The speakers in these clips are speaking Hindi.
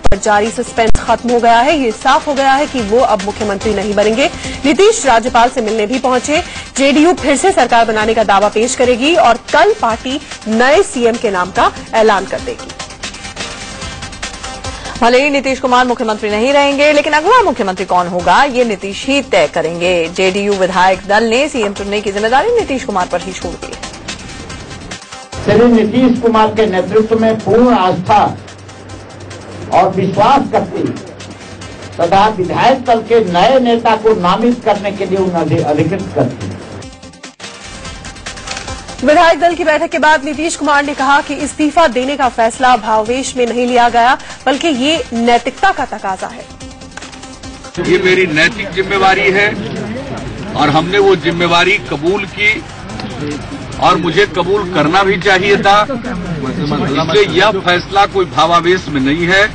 पर जारी सस्पेंस खत्म हो गया है। ये साफ हो गया है कि वो अब मुख्यमंत्री नहीं बनेंगे। नीतीश राज्यपाल से मिलने भी पहुंचे। जेडीयू फिर से सरकार बनाने का दावा पेश करेगी और कल पार्टी नए सीएम के नाम का ऐलान कर देगी। भले ही नीतीश कुमार मुख्यमंत्री नहीं रहेंगे, लेकिन अगला मुख्यमंत्री कौन होगा ये नीतीश ही तय करेंगे। जेडीयू विधायक दल ने सीएम चुनने की जिम्मेदारी नीतीश कुमार पर ही छोड़ दी है। श्री नीतीश कुमार के नेतृत्व में पूर्ण आस्था और विश्वास करती तथा विधायक दल के नए नेता को नामित करने के लिए उन्हें अधिकृत करती। विधायक दल की बैठक के बाद नीतीश कुमार ने कहा कि इस्तीफा देने का फैसला भावावेश में नहीं लिया गया, बल्कि ये नैतिकता का तकाजा है। ये मेरी नैतिक जिम्मेवारी है और हमने वो जिम्मेवारी कबूल की और मुझे कबूल करना भी चाहिए था। इसलिए यह फैसला कोई भावावेश में नहीं है।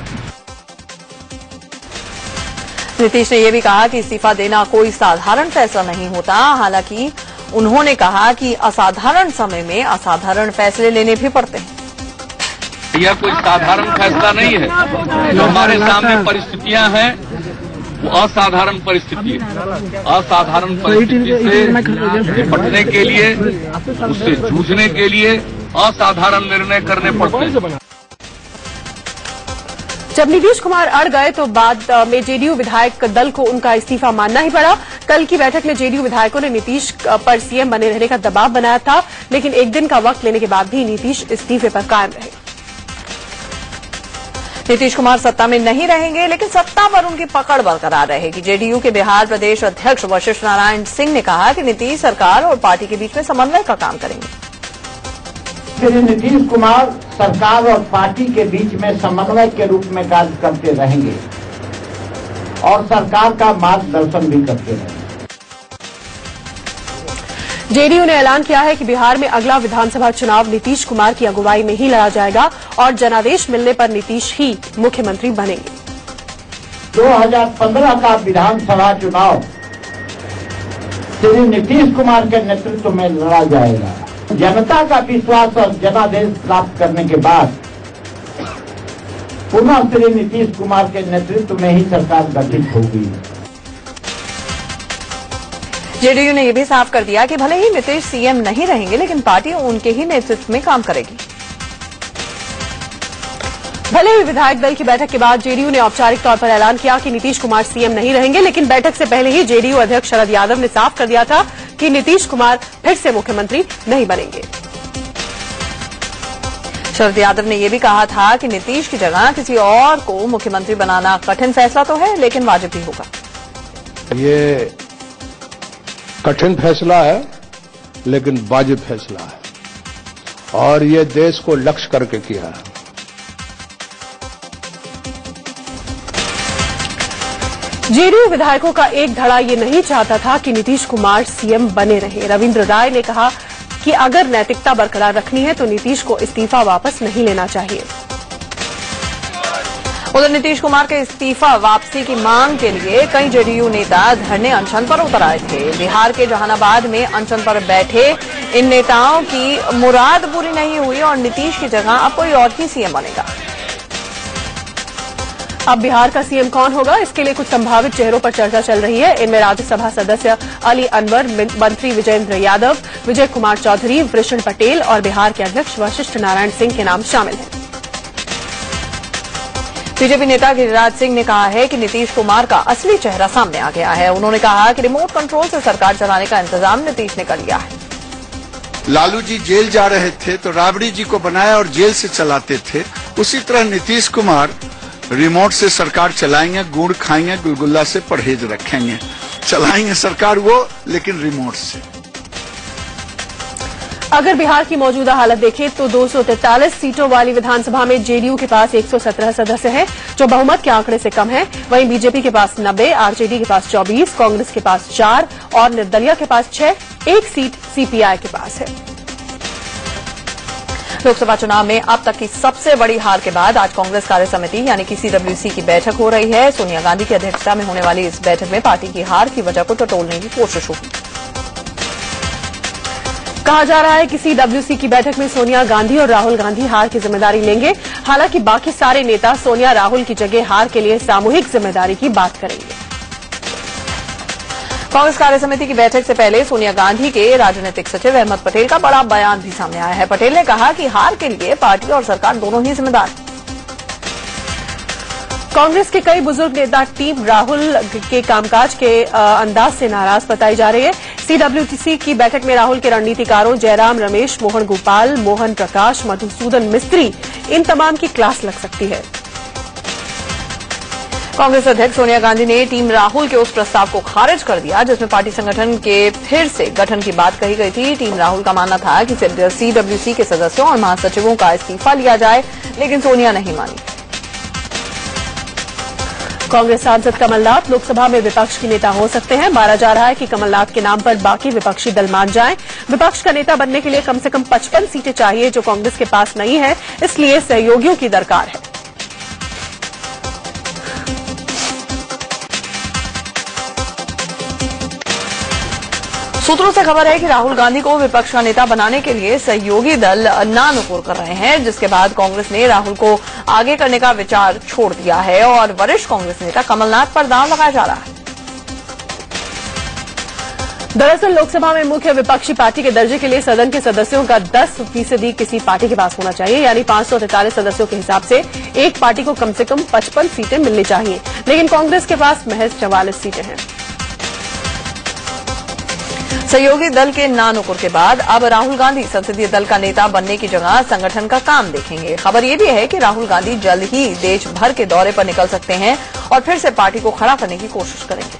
नीतीश ने यह भी कहा कि इस्तीफा देना कोई साधारण फैसला नहीं होता। हालांकि उन्होंने कहा कि असाधारण समय में असाधारण फैसले लेने भी पड़ते हैं। यह कोई साधारण फैसला नहीं है। जो हमारे सामने परिस्थितियां हैं वो असाधारण परिस्थिति है। असाधारण परिस्थिति से निपटने के लिए, उससे जूझने के लिए असाधारण निर्णय करने पड़ते हैं। जब नीतीश कुमार अड़ गए तो बाद में जेडीयू विधायक दल को उनका इस्तीफा मानना ही पड़ा। कल की बैठक में जेडीयू विधायकों ने नीतीश पर सीएम बने रहने का दबाव बनाया था, लेकिन एक दिन का वक्त लेने के बाद भी नीतीश इस्तीफे पर कायम रहे। नीतीश कुमार सत्ता में नहीं रहेंगे, लेकिन सत्ता पर उनकी पकड़ बरकरार रहेगी। जेडीयू के बिहार प्रदेश अध्यक्ष वशिष्ठ नारायण सिंह ने कहा कि नीतीश सरकार और पार्टी के बीच में समन्वय का काम करेंगे। श्री नीतीश कुमार सरकार और पार्टी के बीच में समन्वय के रूप में कार्य करते रहेंगे और सरकार का मार्गदर्शन भी करते रहेंगे। जेडीयू ने ऐलान किया है कि बिहार में अगला विधानसभा चुनाव नीतीश कुमार की अगुवाई में ही लड़ा जाएगा और जनादेश मिलने पर नीतीश ही मुख्यमंत्री बनेंगे। 2015 का विधानसभा चुनाव श्री नीतीश कुमार के नेतृत्व में लड़ा जाएगा। जनता का विश्वास और जनादेश प्राप्त करने के बाद पुनः श्री नीतीश कुमार के नेतृत्व में ही सरकार गठित होगी। जेडीयू ने यह भी साफ कर दिया कि भले ही नीतीश सीएम नहीं रहेंगे, लेकिन पार्टी उनके ही नेतृत्व में काम करेगी। भले ही विधायक दल की बैठक के बाद जेडीयू ने औपचारिक तौर पर ऐलान किया कि नीतीश कुमार सीएम नहीं रहेंगे, लेकिन बैठक से पहले ही जेडीयू अध्यक्ष शरद यादव ने साफ कर दिया था कि नीतीश कुमार फिर से मुख्यमंत्री नहीं बनेंगे। शरद यादव ने यह भी कहा था कि नीतीश की जगह किसी और को मुख्यमंत्री बनाना कठिन फैसला तो है, लेकिन वाजिब भी होगा। ये कठिन फैसला है, लेकिन वाजिब फैसला है और ये देश को लक्ष्य करके किया है। जेडीयू विधायकों का एक धड़ा ये नहीं चाहता था कि नीतीश कुमार सीएम बने रहे। रविंद्र राय ने कहा कि अगर नैतिकता बरकरार रखनी है तो नीतीश को इस्तीफा वापस नहीं लेना चाहिए। उधर नीतीश कुमार के इस्तीफा वापसी की मांग के लिए कई जेडीयू नेता धरने अनशन पर उतर आए थे। बिहार के जहानाबाद में अनशन पर बैठे इन नेताओं की मुराद पूरी नहीं हुई और नीतीश की जगह अब कोई और ही सीएम बनेगा। अब बिहार का सीएम कौन होगा, इसके लिए कुछ संभावित चेहरों पर चर्चा चल रही है। इनमें राज्यसभा सदस्य अली अनवर, मंत्री विजेंद्र यादव, विजय कुमार चौधरी, वृषण पटेल और बिहार के अध्यक्ष वशिष्ठ नारायण सिंह के नाम शामिल हैं। बीजेपी नेता गिरिराज सिंह ने कहा है कि नीतीश कुमार का असली चेहरा सामने आ गया है। उन्होंने कहा कि रिमोट कंट्रोल से सरकार चलाने का इंतजाम नीतीश ने कर लिया है। लालू जी जेल जा रहे थे तो राबड़ी जी को बनाया और जेल से चलाते थे। उसी तरह नीतीश कुमार रिमोट से सरकार चलाएंगे, गुड़ खाएंगे, गुलगुल्ला से परहेज रखेंगे, चलाएंगे सरकार वो, लेकिन रिमोट से। अगर बिहार की मौजूदा हालत देखें तो 243 सीटों वाली विधानसभा में जेडीयू के पास 117 सदस्य हैं, जो बहुमत के आंकड़े से कम है। वहीं बीजेपी के पास 90, आरजेडी के पास 24, कांग्रेस के पास 4 और निर्दलीय के पास 6, एक सीट सीपीआई के पास है। लोकसभा चुनाव में अब तक की सबसे बड़ी हार के बाद आज कांग्रेस कार्य समिति यानी कि सीडब्ल्यूसी की बैठक हो रही है। सोनिया गांधी की अध्यक्षता में होने वाली इस बैठक में पार्टी की हार की वजह को टटोलने की कोशिश होगी। कहा जा रहा है कि CWC की बैठक में सोनिया गांधी और राहुल गांधी हार की जिम्मेदारी लेंगे। हालांकि बाकी सारे नेता सोनिया राहुल की जगह हार के लिए सामूहिक जिम्मेदारी की बात करेंगे। कांग्रेस कार्य समिति की बैठक से पहले सोनिया गांधी के राजनीतिक सचिव अहमद पटेल का बड़ा बयान भी सामने आया है। पटेल ने कहा कि हार के लिए पार्टी और सरकार दोनों ही जिम्मेदार। कांग्रेस के कई बुजुर्ग नेता टीम राहुल के कामकाज के अंदाज से नाराज बताई जा रही है। CWC की बैठक में राहुल के रणनीतिकारों जयराम रमेश, मोहन गोपाल, मोहन प्रकाश, मधुसूदन मिस्त्री, इन तमाम की क्लास लग सकती है। कांग्रेस अध्यक्ष सोनिया गांधी ने टीम राहुल के उस प्रस्ताव को खारिज कर दिया जिसमें पार्टी संगठन के फिर से गठन की बात कही गई थी। टीम राहुल का मानना था कि CWC के सदस्यों और महासचिवों का इस्तीफा लिया जाए, लेकिन सोनिया नहीं मानी। कांग्रेस सांसद कमलनाथ लोकसभा में विपक्ष के नेता हो सकते हैं। माना जा रहा है कि कमलनाथ के नाम पर बाकी विपक्षी दल मान जाएं। विपक्ष का नेता बनने के लिए कम से कम 55 सीटें चाहिए, जो कांग्रेस के पास नहीं है, इसलिए सहयोगियों की दरकार है। सूत्रों से खबर है कि राहुल गांधी को विपक्ष का नेता बनाने के लिए सहयोगी दल नानुपुर कर रहे हैं, जिसके बाद कांग्रेस ने राहुल को आगे करने का विचार छोड़ दिया है और वरिष्ठ कांग्रेस नेता कमलनाथ पर दांव लगाया जा रहा है। दरअसल लोकसभा में मुख्य विपक्षी पार्टी के दर्जे के लिए सदन के सदस्यों का 10% किसी पार्टी के पास होना चाहिए, यानी 543 सदस्यों के हिसाब से एक पार्टी को कम से कम 55 सीटें मिलनी चाहिए, लेकिन कांग्रेस के पास महज 44 सीटें हैं। सहयोगी दल के नानुपुर के बाद अब राहुल गांधी संसदीय दल का नेता बनने की जगह संगठन का काम देखेंगे। खबर यह भी है कि राहुल गांधी जल्द ही देश भर के दौरे पर निकल सकते हैं और फिर से पार्टी को खड़ा करने की कोशिश करेंगे।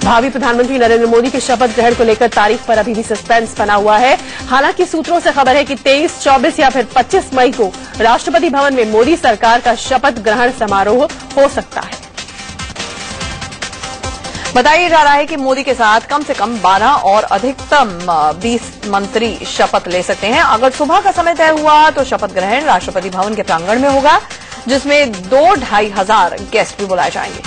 भावी प्रधानमंत्री नरेंद्र मोदी के शपथ ग्रहण को लेकर तारीख पर अभी भी सस्पेंस बना हुआ है। हालांकि सूत्रों से खबर है कि 23, 24 या फिर 25 मई को राष्ट्रपति भवन में मोदी सरकार का शपथ ग्रहण समारोह हो सकता है। बताया जा रहा है कि मोदी के साथ कम से कम 12 और अधिकतम 20 मंत्री शपथ ले सकते हैं। अगर सुबह का समय तय हुआ तो शपथ ग्रहण राष्ट्रपति भवन के प्रांगण में होगा, जिसमें 2-2.5 हजार गेस्ट भी बुलाए जाएंगे।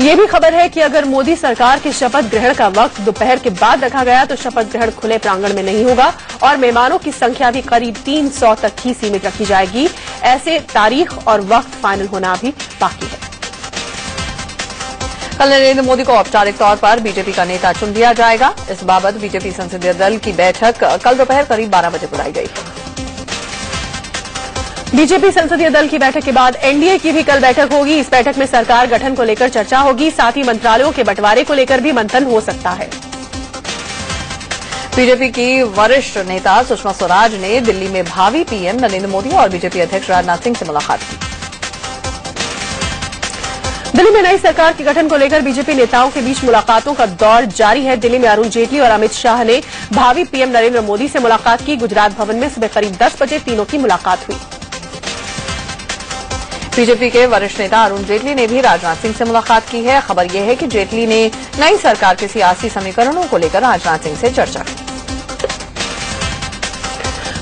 ये भी खबर है कि अगर मोदी सरकार के शपथ ग्रहण का वक्त दोपहर के बाद रखा गया तो शपथ ग्रहण खुले प्रांगण में नहीं होगा और मेहमानों की संख्या भी करीब 300 तक ही सीमित रखी जाएगी। ऐसे तारीख और वक्त फाइनल होना भी बाकी है। कल नरेंद्र मोदी को औपचारिक तौर पर बीजेपी का नेता चुन लिया जाएगा। इस बाबत बीजेपी संसदीय दल की बैठक कल दोपहर करीब 12 बजे बुलाई गई। बीजेपी संसदीय दल की बैठक के बाद एनडीए की भी कल बैठक होगी। इस बैठक में सरकार गठन को लेकर चर्चा होगी, साथ ही मंत्रालयों के बंटवारे को लेकर भी मंथन हो सकता है। बीजेपी की वरिष्ठ नेता सुषमा स्वराज ने दिल्ली में भावी पीएम नरेंद्र मोदी और बीजेपी अध्यक्ष राजनाथ सिंह से मुलाकात की। दिल्ली में नई सरकार के गठन को लेकर बीजेपी नेताओं के बीच मुलाकातों का दौर जारी है। दिल्ली में अरुण जेटली और अमित शाह ने भावी पीएम नरेंद्र मोदी से मुलाकात की। गुजरात भवन में सुबह करीब 10 बजे तीनों की मुलाकात हुई। बीजेपी के वरिष्ठ नेता अरुण जेटली ने भी राजनाथ सिंह से मुलाकात की है। खबर यह है कि जेटली ने नई सरकार के सियासी समीकरणों को लेकर राजनाथ सिंह से चर्चा की।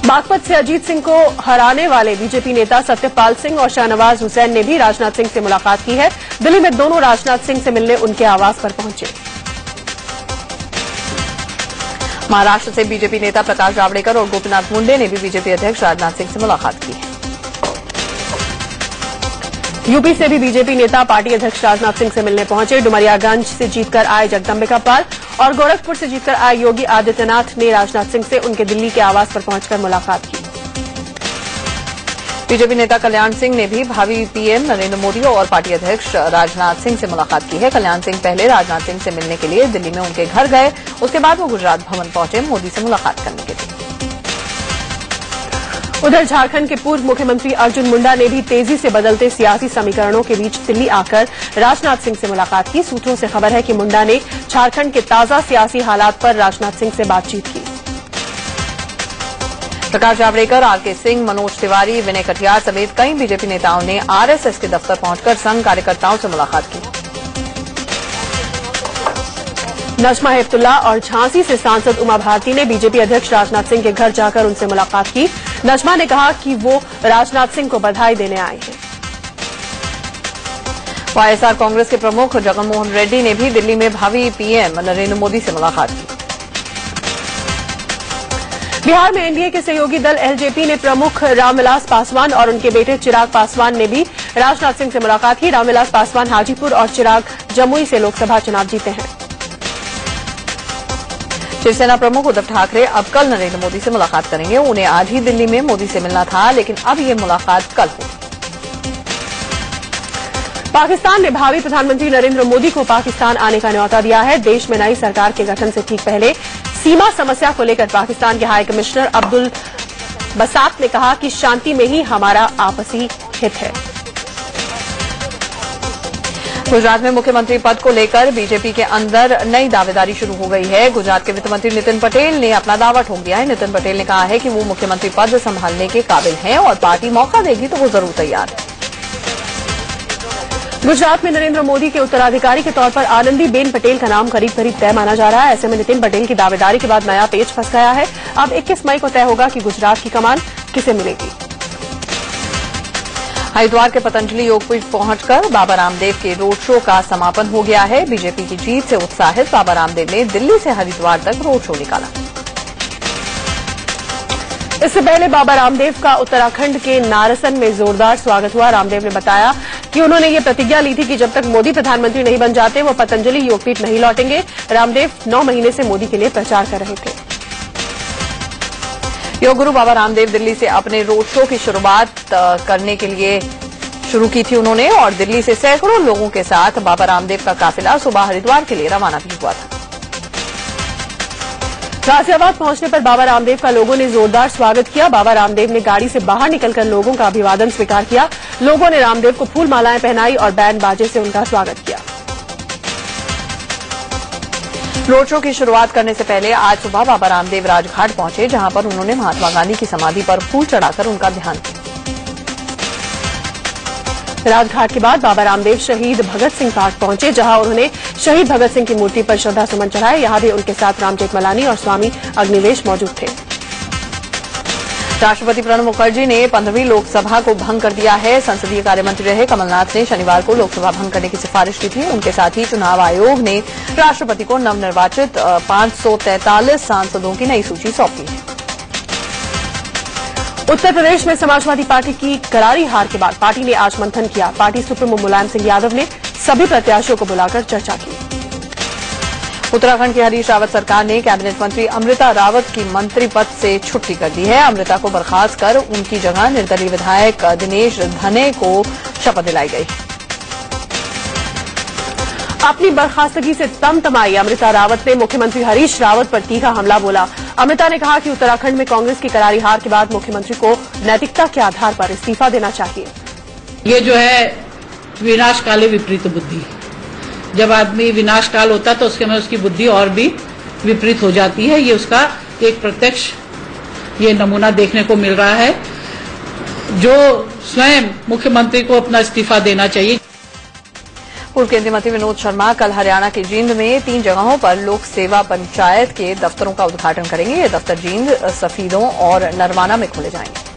बागपत से अजीत सिंह को हराने वाले बीजेपी नेता सत्यपाल सिंह और शाहनवाज हुसैन ने भी राजनाथ सिंह से मुलाकात की है। दिल्ली में दोनों राजनाथ सिंह से मिलने उनके आवास पर पहुंचे। महाराष्ट्र से बीजेपी नेता प्रकाश जावड़ेकर और गोपीनाथ मुंडे ने भी बीजेपी अध्यक्ष राजनाथ सिंह से मुलाकात की है। यूपी से भी बीजेपी नेता पार्टी अध्यक्ष राजनाथ सिंह से मिलने पहुंचे। डुमरियागंज से जीतकर आए जगदम्बिका पाल और गोरखपुर से जीतकर आए योगी आदित्यनाथ ने राजनाथ सिंह से उनके दिल्ली के आवास पर पहुंचकर मुलाकात की। बीजेपी नेता कल्याण सिंह ने भी भावी पीएम नरेंद्र मोदी और पार्टी अध्यक्ष राजनाथ सिंह से मुलाकात की है। कल्याण सिंह पहले राजनाथ सिंह से मिलने के लिए दिल्ली में उनके घर गए, उसके बाद वो गुजरात भवन पहुंचे मोदी से मुलाकात करने के लिए। उधर झारखंड के पूर्व मुख्यमंत्री अर्जुन मुंडा ने भी तेजी से बदलते सियासी समीकरणों के बीच दिल्ली आकर राजनाथ सिंह से मुलाकात की। सूत्रों से खबर है कि मुंडा ने झारखंड के ताजा सियासी हालात पर राजनाथ सिंह से बातचीत की। प्रकाश जावड़ेकर, आरके सिंह, मनोज तिवारी, विनय कटियार समेत कई बीजेपी नेताओं ने आरएसएस के दफ्तर पहुंचकर संघ कार्यकर्ताओं से मुलाकात की। नजमा हेपतुल्ला और झांसी से सांसद उमा भारती ने बीजेपी अध्यक्ष राजनाथ सिंह के घर जाकर उनसे मुलाकात की। नजमा ने कहा कि वो राजनाथ सिंह को बधाई देने आए हैं। वाईएसआर कांग्रेस के प्रमुख जगनमोहन रेड्डी ने भी दिल्ली में भावी पीएम नरेंद्र मोदी से मुलाकात की। बिहार में एनडीए के सहयोगी दल एलजेपी ने प्रमुख रामविलास पासवान और उनके बेटे चिराग पासवान ने भी राजनाथ सिंह से मुलाकात की। रामविलास पासवान हाजीपुर और चिराग जमुई से लोकसभा चुनाव जीते हैं। शिवसेना प्रमुख उद्धव ठाकरे अब कल नरेंद्र मोदी से मुलाकात करेंगे। उन्हें आज ही दिल्ली में मोदी से मिलना था, लेकिन अब ये मुलाकात कल होगी। पाकिस्तान ने भावी प्रधानमंत्री नरेंद्र मोदी को पाकिस्तान आने का न्यौता दिया है। देश में नई सरकार के गठन से ठीक पहले सीमा समस्या को लेकर पाकिस्तान के हाई कमिश्नर अब्दुल बसात ने कहा कि शांति में ही हमारा आपसी हित है। गुजरात में मुख्यमंत्री पद को लेकर बीजेपी के अंदर नई दावेदारी शुरू हो गई है। गुजरात के वित्त मंत्री नितिन पटेल ने अपना दावा ठोक दिया है। नितिन पटेल ने कहा है कि वो मुख्यमंत्री पद संभालने के काबिल हैं और पार्टी मौका देगी तो वो जरूर तैयार है। गुजरात में नरेंद्र मोदी के उत्तराधिकारी के तौर पर आनंदीबेन पटेल का नाम करीब करीब तय माना जा रहा है। ऐसे में नितिन पटेल की दावेदारी के बाद नया पेच फंस गया है। अब 21 मई को तय होगा कि गुजरात की कमान किसे मिलेगी। हरिद्वार के पतंजलि योगपीठ पहुंचकर बाबा रामदेव के रोड शो का समापन हो गया है। बीजेपी की जीत से उत्साहित बाबा रामदेव ने दिल्ली से हरिद्वार तक रोड शो निकाला। इससे पहले बाबा रामदेव का उत्तराखंड के नारसन में जोरदार स्वागत हुआ। रामदेव ने बताया कि उन्होंने ये प्रतिज्ञा ली थी कि जब तक मोदी प्रधानमंत्री नहीं बन जाते वो पतंजलि योगपीठ नहीं लौटेंगे। रामदेव 9 महीने से मोदी के लिए प्रचार कर रहे थे। योग गुरु बाबा रामदेव दिल्ली से अपने रोड शो की शुरुआत करने के लिए शुरू की थी उन्होंने, और दिल्ली से सैकड़ों लोगों के साथ बाबा रामदेव का काफिला सुबह हरिद्वार के लिए रवाना भी हुआ था। गाजियाबाद पहुंचने पर बाबा रामदेव का लोगों ने जोरदार स्वागत किया। बाबा रामदेव ने गाड़ी से बाहर निकलकर लोगों का अभिवादन स्वीकार किया। लोगों ने रामदेव को फूल मालाएं पहनाई और बैंड बाजे से उनका स्वागत किया। रोड शो की शुरुआत करने से पहले आज सुबह बाबा रामदेव राजघाट पहुंचे, जहां पर उन्होंने महात्मा गांधी की समाधि पर फूल चढ़ाकर उनका ध्यान किया। राजघाट के बाद बाबा रामदेव शहीद भगत सिंह पार्क पहुंचे, जहां उन्होंने शहीद भगत सिंह की मूर्ति पर श्रद्धा सुमन चढ़ाए। यहां भी उनके साथ राम जेठमलानी और स्वामी अग्निवेश मौजूद थे। राष्ट्रपति प्रणब मुखर्जी ने 15वीं लोकसभा को भंग कर दिया है। संसदीय कार्य मंत्री रहे कमलनाथ ने शनिवार को लोकसभा भंग करने की सिफारिश की थी। उनके साथ ही चुनाव आयोग ने राष्ट्रपति को नवनिर्वाचित 543 सांसदों की नई सूची सौंपी है। उत्तर प्रदेश में समाजवादी पार्टी की करारी हार के बाद पार्टी ने आज मंथन किया। पार्टी सुप्रीमो मुलायम सिंह यादव ने सभी प्रत्याशियों को बुलाकर चर्चा की। उत्तराखंड की हरीश रावत सरकार ने कैबिनेट मंत्री अमृता रावत की मंत्री पद से छुट्टी कर दी है। अमृता को बर्खास्त कर उनकी जगह निर्दलीय विधायक दिनेश धने को शपथ दिलाई गई। अपनी बर्खास्तगी से तमतमाई अमृता रावत ने मुख्यमंत्री हरीश रावत पर तीखा हमला बोला। अमृता ने कहा कि उत्तराखंड में कांग्रेस की करारी हार के बाद मुख्यमंत्री को नैतिकता के आधार पर इस्तीफा देना चाहिए। ये जो है विनाश काले विपरीत बुद्धि। जब आदमी विनाश काल होता है तो उसके में उसकी बुद्धि और भी विपरीत हो जाती है। ये उसका एक प्रत्यक्ष ये नमूना देखने को मिल रहा है, जो स्वयं मुख्यमंत्री को अपना इस्तीफा देना चाहिए। पूर्व केंद्रीय मंत्री विनोद शर्मा कल हरियाणा के जींद में 3 जगहों पर लोक सेवा पंचायत के दफ्तरों का उद्घाटन करेंगे। ये दफ्तर जींद, सफीदों और नरवाना में खोले जाएंगे।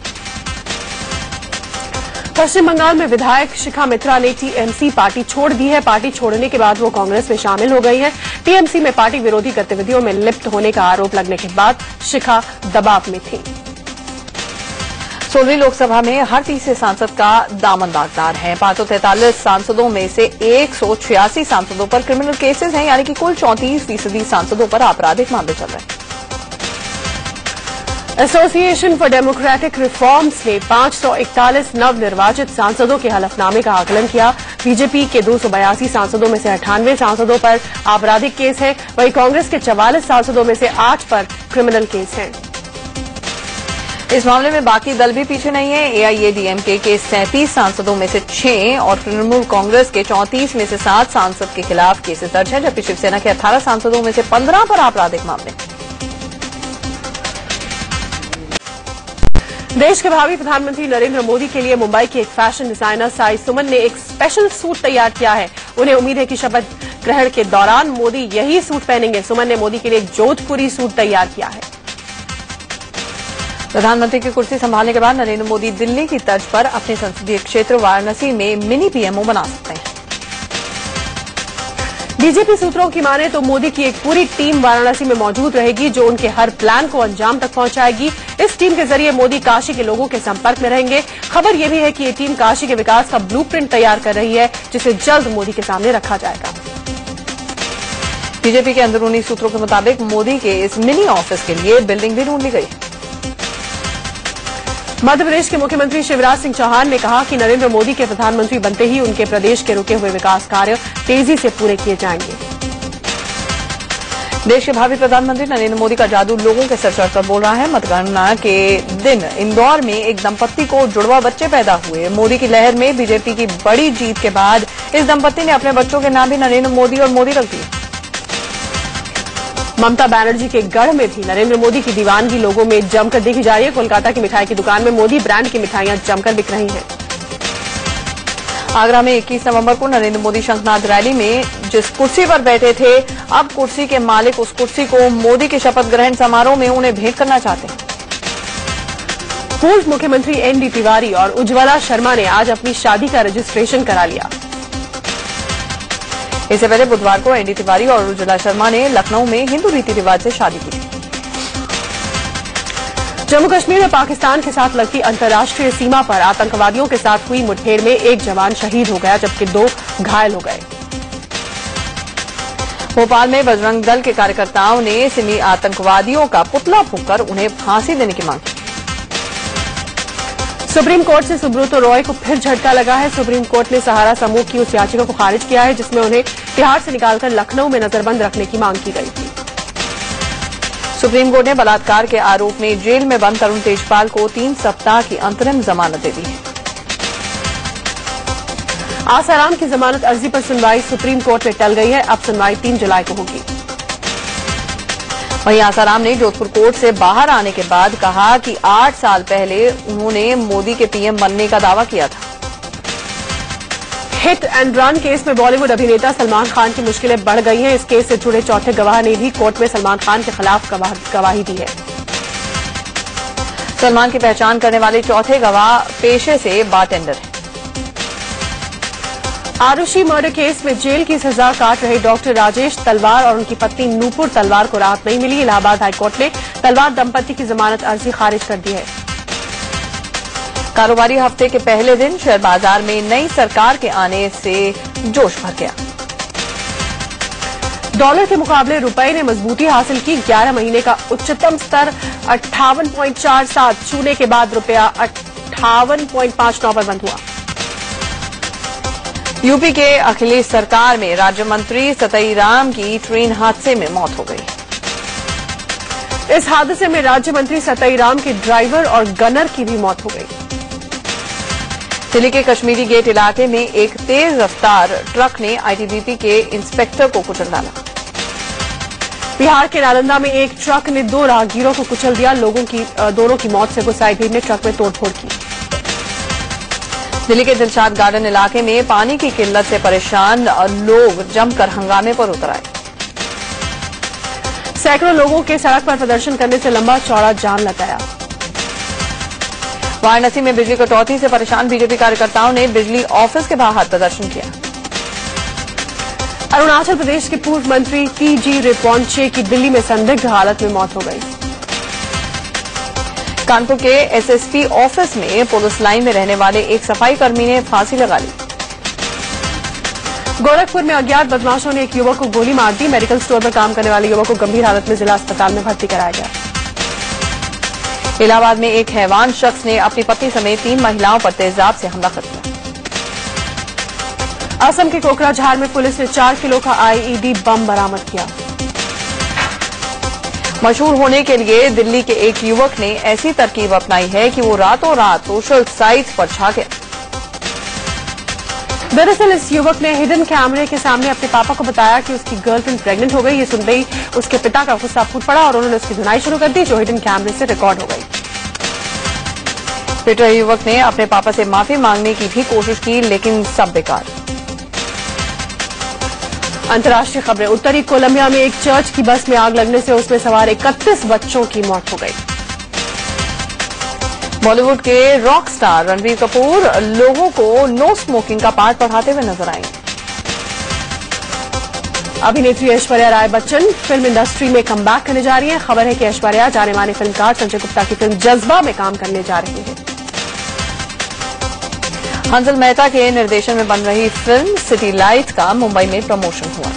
पश्चिम बंगाल में विधायक शिखा मित्रा ने टीएमसी पार्टी छोड़ दी है। पार्टी छोड़ने के बाद वो कांग्रेस में शामिल हो गई हैं। टीएमसी में पार्टी विरोधी गतिविधियों में लिप्त होने का आरोप लगने के बाद शिखा दबाव में थी। 16वीं लोकसभा में हर तीसरे सांसद का दामन दागदार है। 543 सांसदों में से 186 सांसदों पर क्रिमिनल केसेस हैं, यानी कि कुल 34% सांसदों पर आपराधिक मामले चल रहे हैं। एसोसिएशन फॉर डेमोक्रेटिक रिफॉर्म्स ने 541 नवनिर्वाचित सांसदों के हलफनामे का आकलन किया। बीजेपी के 282 सांसदों में से 98 सांसदों पर आपराधिक केस है, वहीं कांग्रेस के 44 सांसदों में से 8 पर क्रिमिनल केस है। इस मामले में बाकी दल भी पीछे नहीं है। एआईएडीएमके के 37 सांसदों में से 6 और तृणमूल कांग्रेस के 34 में से 7 सांसद के खिलाफ केसेस दर्ज हैं, जबकि शिवसेना के 18 सांसदों में से 15 पर आपराधिक मामले। देश के भावी प्रधानमंत्री नरेंद्र मोदी के लिए मुंबई की एक फैशन डिजाइनर साई सुमन ने एक स्पेशल सूट तैयार किया है। उन्हें उम्मीद है कि शपथ ग्रहण के दौरान मोदी यही सूट पहनेंगे। सुमन ने मोदी के लिए एक जोधपुरी सूट तैयार किया है। प्रधानमंत्री की कुर्सी संभालने के बाद नरेंद्र मोदी दिल्ली की तर्ज पर अपने संसदीय क्षेत्र वाराणसी में मिनी पीएमओ बना सकते हैं। बीजेपी सूत्रों की माने तो मोदी की एक पूरी टीम वाराणसी में मौजूद रहेगी, जो उनके हर प्लान को अंजाम तक पहुंचाएगी। इस टीम के जरिए मोदी काशी के लोगों के संपर्क में रहेंगे। खबर यह भी है कि ये टीम काशी के विकास का ब्लूप्रिंट तैयार कर रही है, जिसे जल्द मोदी के सामने रखा जाएगा। बीजेपी के अंदरूनी सूत्रों के मुताबिक मोदी के इस मिनी ऑफिस के लिए बिल्डिंग भी ढूंढ ली गई। मध्य प्रदेश के मुख्यमंत्री शिवराज सिंह चौहान ने कहा कि नरेंद्र मोदी के प्रधानमंत्री बनते ही उनके प्रदेश के रुके हुए विकास कार्य तेजी से पूरे किए जाएंगे। देश के भावी प्रधानमंत्री नरेंद्र मोदी का जादू लोगों के सर चढ़कर बोल रहा है। मतगणना के दिन इंदौर में एक दंपत्ति को जुड़वा बच्चे पैदा हुए। मोदी की लहर में बीजेपी की बड़ी जीत के बाद इस दंपत्ति ने अपने बच्चों के नाम भी नरेंद्र मोदी और मोदी रख दिए। ममता बनर्जी के गढ़ में भी नरेंद्र मोदी की दीवानगी लोगों में जमकर देखी जा रही है। कोलकाता की मिठाई की दुकान में मोदी ब्रांड की मिठाइयां जमकर बिक रही हैं। आगरा में 21 नवंबर को नरेंद्र मोदी शंखनाद रैली में जिस कुर्सी पर बैठे थे, अब कुर्सी के मालिक उस कुर्सी को मोदी के शपथ ग्रहण समारोह में उन्हें भेंट करना चाहते हैं। पूर्व मुख्यमंत्री एनडी तिवारी और उज्ज्वला शर्मा ने आज अपनी शादी का रजिस्ट्रेशन करा लिया। इससे पहले बुधवार को एनडी तिवारी और उज्ज्वला शर्मा ने लखनऊ में हिंदू रीति रिवाज से शादी की। जम्मू कश्मीर में पाकिस्तान के साथ लगती अंतर्राष्ट्रीय सीमा पर आतंकवादियों के साथ हुई मुठभेड़ में एक जवान शहीद हो गया, जबकि 2 घायल हो गए। भोपाल में बजरंग दल के कार्यकर्ताओं ने सिमी आतंकवादियों का पुतला फूंककर उन्हें फांसी देने की मांग की। सुप्रीम कोर्ट से सुब्रतो रॉय को फिर झटका लगा है। सुप्रीम कोर्ट ने सहारा समूह की उस याचिका को खारिज किया है, जिसमें उन्हें तिहाड़ से निकालकर लखनऊ में नजरबंद रखने की मांग की गई थी। सुप्रीम कोर्ट ने बलात्कार के आरोप में जेल में बंद तरुण तेजपाल को 3 सप्ताह की अंतरिम जमानत दे दी है। आसाराम की जमानत अर्जी पर सुनवाई सुप्रीम कोर्ट में टल गई है। अब सुनवाई 3 जुलाई को होगी। वहीं आसाराम ने जोधपुर कोर्ट से बाहर आने के बाद कहा कि 8 साल पहले उन्होंने मोदी के पीएम बनने का दावा किया था। हिट एंड रन केस में बॉलीवुड अभिनेता सलमान खान की मुश्किलें बढ़ गई हैं। इस केस से जुड़े चौथे गवाह ने भी कोर्ट में सलमान खान के खिलाफ गवाही दी है। सलमान की पहचान करने वाले चौथे गवाह पेशे से बारटेंडर हैं। आरुषि मर्डर केस में जेल की सजा काट रहे डॉक्टर राजेश तलवार और उनकी पत्नी नूपुर तलवार को राहत नहीं मिली। इलाहाबाद हाईकोर्ट ने तलवार दंपति की जमानत अर्जी खारिज कर दी है। कारोबारी हफ्ते के पहले दिन शेयर बाजार में नई सरकार के आने से जोश भर गया। डॉलर के मुकाबले रुपए ने मजबूती हासिल की। 11 महीने का उच्चतम स्तर 58.47 छूने के बाद रुपया 58.59 पर बंद हुआ। यूपी के अखिलेश सरकार में राज्य मंत्री सतईराम की ट्रेन हादसे में मौत हो गई। इस हादसे में राज्य मंत्री सतईराम के ड्राइवर और गनर की भी मौत हो गई। दिल्ली के कश्मीरी गेट इलाके में एक तेज रफ्तार ट्रक ने आईटीबीपी के इंस्पेक्टर को कुचल डाला। बिहार के नालंदा में एक ट्रक ने 2 राहगीरों को कुचल दिया। दोनों की मौत से गुस्साई भीड़ ने ट्रक में तोड़फोड़ की। दिल्ली के दिलशाद गार्डन इलाके में पानी की किल्लत से परेशान लोग जमकर हंगामे पर उतर आए। सैकड़ों लोगों के सड़क पर प्रदर्शन करने से लंबा चौड़ा जाम लग गया। वाराणसी में बिजली कटौती से परेशान बीजेपी कार्यकर्ताओं ने बिजली ऑफिस के बाहर प्रदर्शन किया। अरुणाचल प्रदेश के पूर्व मंत्री टीजी रिपोंचे की दिल्ली में संदिग्ध हालत में मौत हो गई। कानपुर के एसएसपी ऑफिस में पुलिस लाइन में रहने वाले एक सफाई कर्मी ने फांसी लगा ली। गोरखपुर में अज्ञात बदमाशों ने एक युवक को गोली मार दी। मेडिकल स्टोर पर काम करने वाले युवक को गंभीर हालत में जिला अस्पताल में भर्ती कराया गया। इलाहाबाद में एक हैवान शख्स ने अपनी पत्नी समेत 3 महिलाओं पर तेजाब से हमला कर दिया। असम के कोकराझार में पुलिस ने 4 किलो का आईईडी बम बरामद किया। मशहूर होने के लिए दिल्ली के एक युवक ने ऐसी तरकीब अपनाई है कि वो रातों रात सोशल साइट्स पर छा गया। दरअसल इस युवक ने हिडन कैमरे के सामने अपने पापा को बताया कि उसकी गर्लफ्रेंड प्रेग्नेंट हो गई। ये सुनते ही उसके पिता का गुस्सा फूट पड़ा और उन्होंने उसकी धुनाई शुरू कर दी, जो हिडन कैमरे से रिकॉर्ड हो गई। पिटे युवक ने अपने पापा से माफी मांगने की भी कोशिश की, लेकिन सब बेकार। अंतर्राष्ट्रीय खबरें। उत्तरी कोलंबिया में एक चर्च की बस में आग लगने से उसमें सवार 31 बच्चों की मौत हो गई। बॉलीवुड के रॉक स्टार रणबीर कपूर लोगों को नो स्मोकिंग का पाठ पढ़ाते हुए नजर आएंगे। अभिनेत्री ऐश्वर्या राय बच्चन फिल्म इंडस्ट्री में कमबैक करने जा रही हैं। खबर है कि ऐश्वर्या जाने माने फिल्मकार संजय गुप्ता की फिल्म जज्बा में काम करने जा रही हैं। हंसल मेहता के निर्देशन में बन रही फिल्म सिटी लाइट का मुंबई में प्रमोशन हुआ।